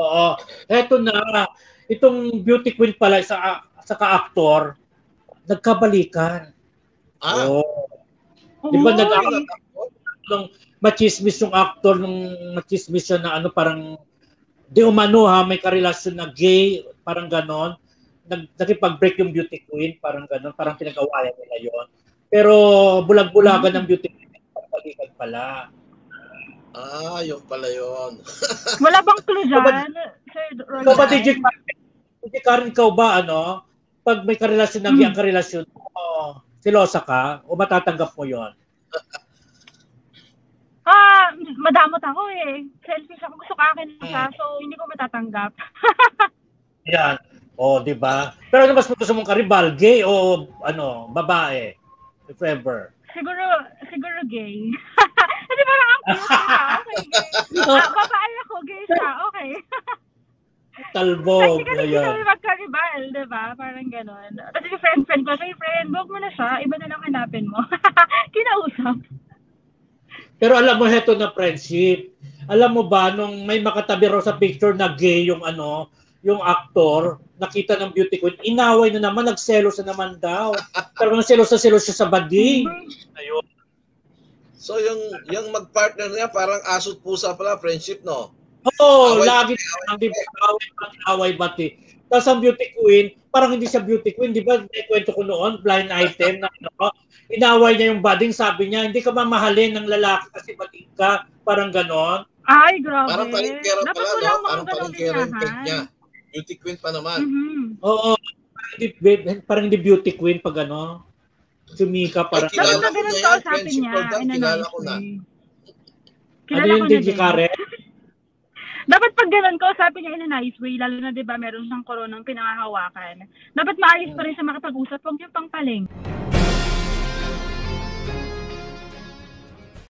Oo. Eto na. Itong beauty queen pala sa ka-actor, nagkabalikan. Ah. Di ba nung machismis yung actor, nung machismis siya na parang di umano may karelasyon na gay, parang ganon. Nakipag-break yung beauty queen, parang ganon, parang pinag-awayan nila yon. Pero bulag-bulagan ng beauty queen, balikan pala. Yung pala yun. Wala bang clue dyan? Ikaw ba, DJ Karen, ikaw ba, pag may karelasyon na gay ang karelasyon, silosa ka o matatanggap mo yon? Madamot ako eh. Selfish ako. Gusto ka akin siya, so hindi ko matatanggap. Yan. Di ba? Pero ano mas gusto mong karibal? Gay o babae? If ever. Siguro gay. Kasi parang ang cute siya. Okay, gay. Babae ako, gay siya. Okay. Talbog. Kasi kami magkaribal, di ba? Parang gano'n. Kasi friend ko, say friend, wag mo na siya. Iba na lang hanapin mo. Kinausap. Pero alam mo, heto na friendship. Alam mo ba, nung may makatabi raw sa picture na gay yung yung actor, nakita ng beauty queen, inaway na naman, nagselos na naman daw. Pero selos siya sa bading. Ayun. So yung mag-partner niya, parang aso't pusa pala, friendship, no? Oo, lagi away bati. Tapos ang beauty queen, parang hindi siya beauty queen, di ba? May kwento ko noon, blind item, na inaway niya yung bading, sabi niya, hindi ka mamahalin ng lalaki kasi bading ka, parang ganon. Ay, grabe. Parang palingkera pala, no? Parang palingkera yung peg niya. Beauty queen pa naman. Oo, parang hindi beauty queen pag sumika parang. Kilala ko na yan, friendship program, kilala ko na. Ano yung DJ Karen? Dapat pag ganun ko, sabi niya in a nice way, lalo na 'di ba meron siyang koronang pinangahawakan. Dapat maayos pa rin siya makapag-usap, huwag yung pangpaling.